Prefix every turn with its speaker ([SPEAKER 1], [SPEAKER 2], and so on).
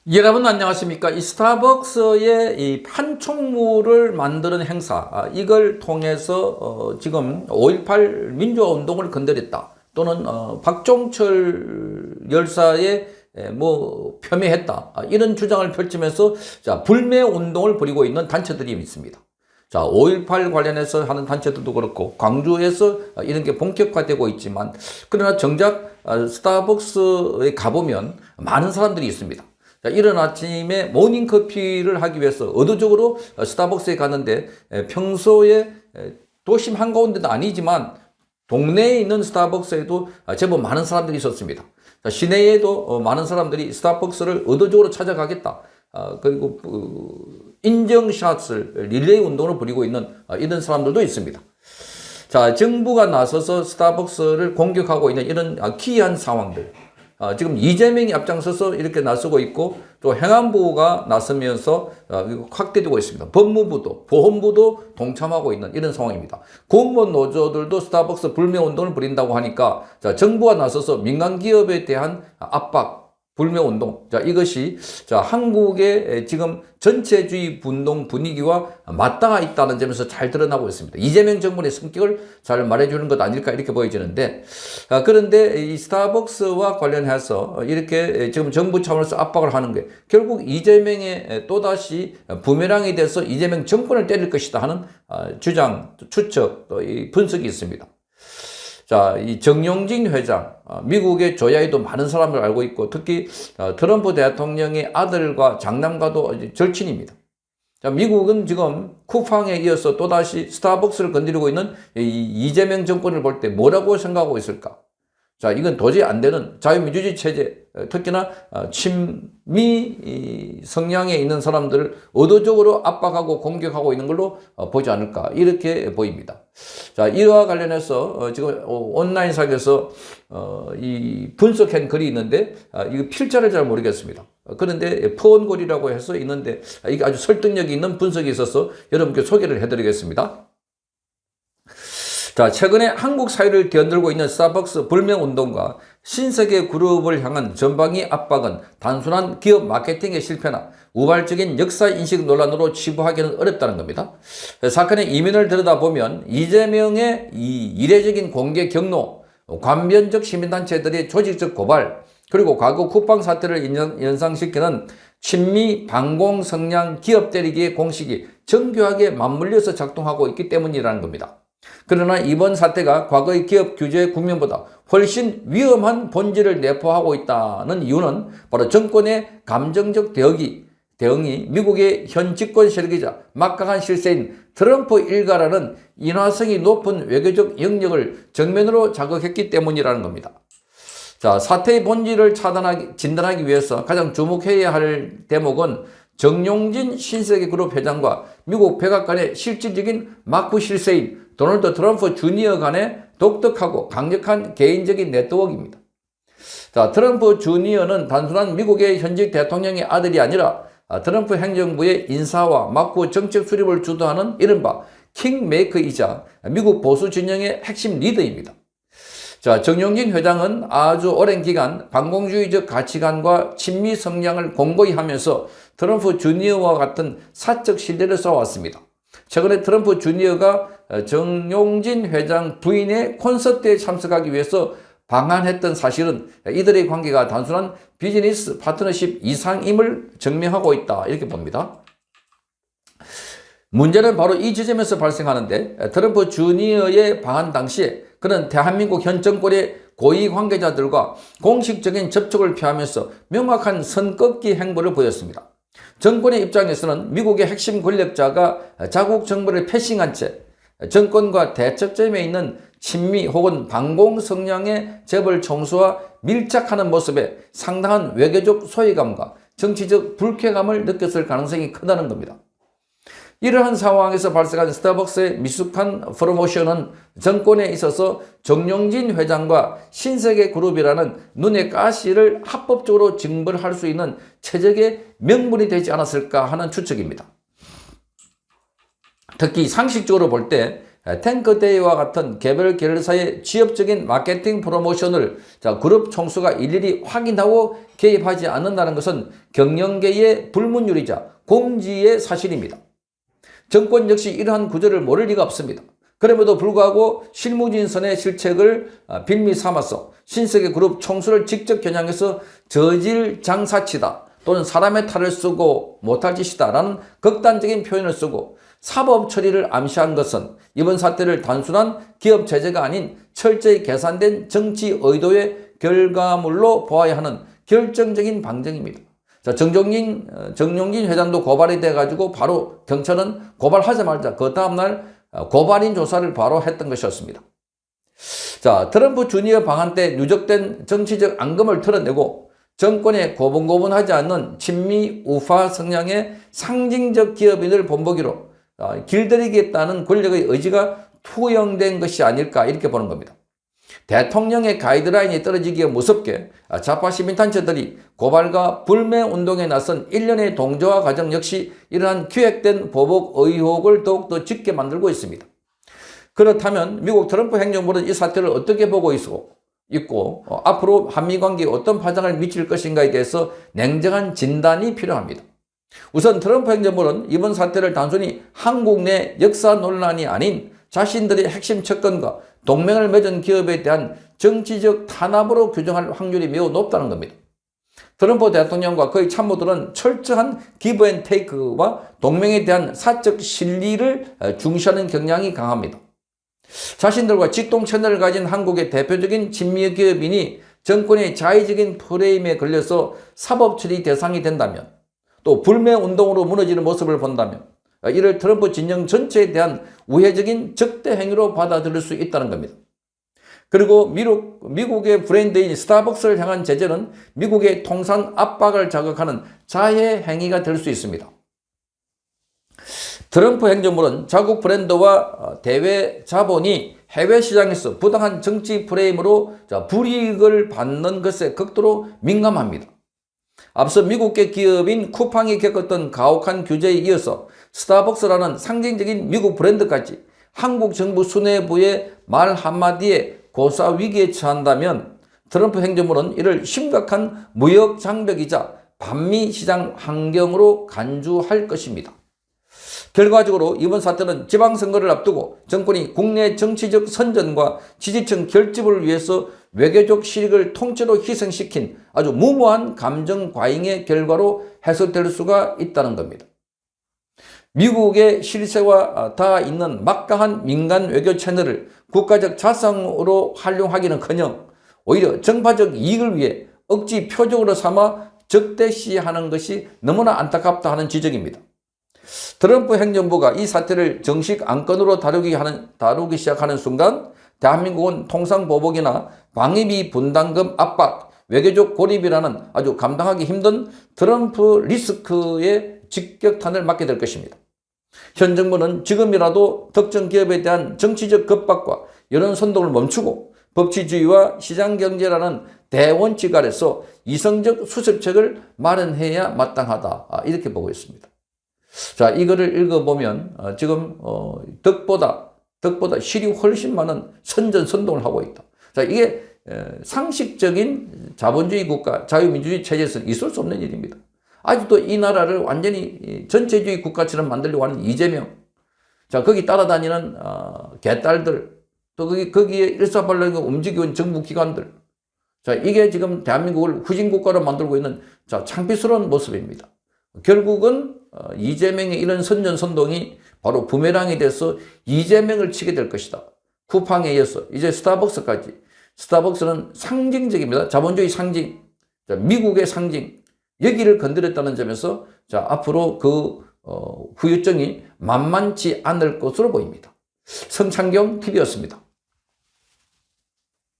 [SPEAKER 1] 여러분 안녕하십니까? 이 스타벅스의 이 판촉물을 만드는 행사, 이걸 통해서 지금 5.18 민주화 운동을 건드렸다, 또는 박종철 열사의 폄훼했다, 이런 주장을 펼치면서 자, 불매 운동을 벌이고 있는 단체들이 있습니다. 자, 5.18 관련해서 하는 단체들도 그렇고 광주에서 이런 게 본격화되고 있지만, 그러나 정작 스타벅스에 가보면 많은 사람들이 있습니다. 자, 이른 아침에 모닝커피를 하기 위해서 의도적으로 스타벅스에 갔는데, 평소에 도심 한가운데도 아니지만 동네에 있는 스타벅스에도 제법 많은 사람들이 있었습니다. 자, 시내에도 많은 사람들이 스타벅스를 의도적으로 찾아가겠다, 그리고 인증샷을 릴레이 운동을 벌이고 있는 이런 사람들도 있습니다. 자, 정부가 나서서 스타벅스를 공격하고 있는 이런 기이한 상황들, 지금 이재명이 앞장서서 이렇게 나서고 있고, 또 행안부가 나서면서 확대되고 있습니다. 법무부도, 보훈부도 동참하고 있는 이런 상황입니다. 공무원 노조들도 스타벅스 불매 운동을 벌인다고 하니까, 자, 정부가 나서서 민간 기업에 대한 압박, 불매 운동, 자, 이것이 자, 한국의 지금 전체주의 운동 분위기와 맞닿아 있다는 점에서 잘 드러나고 있습니다. 이재명 정부의 성격을 잘 말해주는 것 아닐까, 이렇게 보여지는데, 그런데 이 스타벅스와 관련해서 이렇게 지금 정부 차원에서 압박을 하는 게 결국 이재명의 또다시 부메랑이 돼서 이재명 정권을 때릴 것이다 하는 주장, 추측, 또 이 분석이 있습니다. 자, 이 정용진 회장, 미국의 조야에도 많은 사람을 알고 있고, 특히 트럼프 대통령의 아들과 장남과도 절친입니다. 자, 미국은 지금 쿠팡에 이어서 또다시 스타벅스를 건드리고 있는 이재명 정권을 볼 때 뭐라고 생각하고 있을까? 자, 이건 도저히 안 되는 자유민주주의 체제, 특히나 친미 성향에 있는 사람들을 의도적으로 압박하고 공격하고 있는 걸로 보지 않을까, 이렇게 보입니다. 자, 이와 관련해서 지금 온라인상에서 이 분석한 글이 있는데, 이거 필자를 잘 모르겠습니다. 그런데 포온골이라고 해서 있는데, 이게 아주 설득력이 있는 분석이 있어서 여러분께 소개를 해드리겠습니다. 자, 최근에 한국 사회를 뒤흔들고 있는 스타벅스 불매 운동과 신세계 그룹을 향한 전방위 압박은 단순한 기업 마케팅의 실패나 우발적인 역사 인식 논란으로 치부하기는 어렵다는 겁니다. 사건의 이면을 들여다보면 이재명의 이 이례적인 공개 경로, 관변적 시민단체들의 조직적 고발, 그리고 과거 쿠팡 사태를 연상시키는 친미 반공 성향 기업 때리기의 공식이 정교하게 맞물려서 작동하고 있기 때문이라는 겁니다. 그러나 이번 사태가 과거의 기업 규제 국면보다 훨씬 위험한 본질을 내포하고 있다는 이유는 바로 정권의 감정적 대응이 미국의 현 집권 세력이자 막강한 실세인 트럼프 일가라는 인화성이 높은 외교적 영역을 정면으로 자극했기 때문이라는 겁니다. 자, 사태의 본질을 진단하기 위해서 가장 주목해야 할 대목은 정용진 신세계그룹 회장과 미국 백악관의 실질적인 마크 실세인 도널드 트럼프 주니어 간의 독특하고 강력한 개인적인 네트워크입니다. 자, 트럼프 주니어는 단순한 미국의 현직 대통령의 아들이 아니라 트럼프 행정부의 인사와 마크 정책 수립을 주도하는 이른바 킹메이커이자 미국 보수 진영의 핵심 리더입니다. 자, 정용진 회장은 아주 오랜 기간 반공주의적 가치관과 친미 성향을 공고히 하면서 트럼프 주니어와 같은 사적 신뢰를 쌓아왔습니다. 최근에 트럼프 주니어가 정용진 회장 부인의 콘서트에 참석하기 위해서 방한했던 사실은 이들의 관계가 단순한 비즈니스 파트너십 이상임을 증명하고 있다, 이렇게 봅니다. 문제는 바로 이 지점에서 발생하는데, 트럼프 주니어의 방한 당시에 그는 대한민국 현 정권의 고위 관계자들과 공식적인 접촉을 피하면서 명확한 선긋기 행보를 보였습니다. 정권의 입장에서는 미국의 핵심 권력자가 자국 정부를 패싱한 채 정권과 대척점에 있는 친미 혹은 반공 성향의 재벌 총수와 밀착하는 모습에 상당한 외교적 소외감과 정치적 불쾌감을 느꼈을 가능성이 크다는 겁니다. 이러한 상황에서 발생한 스타벅스의 미숙한 프로모션은 정권에 있어서 정용진 회장과 신세계그룹이라는 눈의 가시를 합법적으로 징벌할 수 있는 최적의 명분이 되지 않았을까 하는 추측입니다. 특히 상식적으로 볼 때 탱크데이와 같은 개별 계열사의 지역적인 마케팅 프로모션을 그룹 총수가 일일이 확인하고 개입하지 않는다는 것은 경영계의 불문율이자 공지의 사실입니다. 정권 역시 이러한 구조를 모를 리가 없습니다. 그럼에도 불구하고 실무진선의 실책을 빌미 삼아서 신세계 그룹 총수를 직접 겨냥해서 저질 장사치다 또는 사람의 탈을 쓰고 못할 짓이다 라는 극단적인 표현을 쓰고 사법 처리를 암시한 것은 이번 사태를 단순한 기업 제재가 아닌 철저히 계산된 정치 의도의 결과물로 보아야 하는 결정적인 방증입니다. 자, 정용진 회장도 고발이 돼가지고 바로 경찰은 고발하자마자 그 다음날 고발인 조사를 바로 했던 것이었습니다. 자, 트럼프 주니어 방한 때 누적된 정치적 앙금을 털어내고 정권에 고분고분하지 않는 친미 우파 성향의 상징적 기업인을 본보기로 길들이겠다는 권력의 의지가 투영된 것이 아닐까 이렇게 보는 겁니다. 대통령의 가이드라인이 떨어지기가 무섭게 좌파 시민단체들이 고발과 불매운동에 나선 일련의 동조화 과정 역시 이러한 기획된 보복 의혹을 더욱더 짙게 만들고 있습니다. 그렇다면 미국 트럼프 행정부는 이 사태를 어떻게 보고 있고 앞으로 한미관계에 어떤 파장을 미칠 것인가에 대해서 냉정한 진단이 필요합니다. 우선 트럼프 행정부는 이번 사태를 단순히 한국 내 역사 논란이 아닌 자신들의 핵심 채권과 동맹을 맺은 기업에 대한 정치적 탄압으로 규정할 확률이 매우 높다는 겁니다. 트럼프 대통령과 그의 참모들은 철저한 기브 앤 테이크와 동맹에 대한 사적 실리를 중시하는 경향이 강합니다. 자신들과 직동 채널을 가진 한국의 대표적인 친미 기업인이 정권의 자의적인 프레임에 걸려서 사법 처리 대상이 된다면 또 불매운동으로 무너지는 모습을 본다면 이를 트럼프 진영 전체에 대한 우회적인 적대 행위로 받아들일 수 있다는 겁니다. 그리고 미국의 브랜드인 스타벅스를 향한 제재는 미국의 통산 압박을 자극하는 자해 행위가 될 수 있습니다. 트럼프 행정부는 자국 브랜드와 대외 자본이 해외 시장에서 부당한 정치 프레임으로 불이익을 받는 것에 극도로 민감합니다. 앞서 미국계 기업인 쿠팡이 겪었던 가혹한 규제에 이어서 스타벅스라는 상징적인 미국 브랜드까지 한국 정부 수뇌부의 말 한마디에 고사 위기에 처한다면 트럼프 행정부는 이를 심각한 무역 장벽이자 반미 시장 환경으로 간주할 것입니다. 결과적으로 이번 사태는 지방선거를 앞두고 정권이 국내 정치적 선전과 지지층 결집을 위해서 외교적 실익을 통째로 희생시킨 아주 무모한 감정 과잉의 결과로 해석될 수가 있다는 겁니다. 미국의 실세와 닿아 있는 막강한 민간 외교 채널을 국가적 자산으로 활용하기는커녕 오히려 정파적 이익을 위해 억지 표적으로 삼아 적대시하는 것이 너무나 안타깝다 하는 지적입니다. 트럼프 행정부가 이 사태를 정식 안건으로 다루기 시작하는 순간 대한민국은 통상보복이나 방위비 분담금 압박, 외교적 고립이라는 아주 감당하기 힘든 트럼프 리스크의 직격탄을 맞게 될 것입니다. 현 정부는 지금이라도 특정 기업에 대한 정치적 겁박과 여론 선동을 멈추고 법치주의와 시장경제라는 대원칙 아래서 이성적 수습책을 마련해야 마땅하다 이렇게 보고 있습니다. 자, 이거를 읽어보면 지금 덕보다 실이 훨씬 많은 선전선동을 하고 있다. 자, 이게 상식적인 자본주의 국가, 자유민주주의 체제에서 있을 수 없는 일입니다. 아직도 이 나라를 완전히 전체주의 국가처럼 만들려고 하는 이재명, 자, 거기 따라다니는 개딸들, 또 거기에 일사불란하게 움직이는 정부기관들, 자, 이게 지금 대한민국을 후진국가로 만들고 있는 창피스러운 모습입니다. 결국은 이재명의 이런 선전선동이 바로 부메랑이 돼서 이재명을 치게 될 것이다. 쿠팡에 이어서 이제 스타벅스까지. 스타벅스는 상징적입니다. 자본주의 상징, 미국의 상징. 여기를 건드렸다는 점에서 앞으로 그 후유증이 만만치 않을 것으로 보입니다. 성창경 TV였습니다.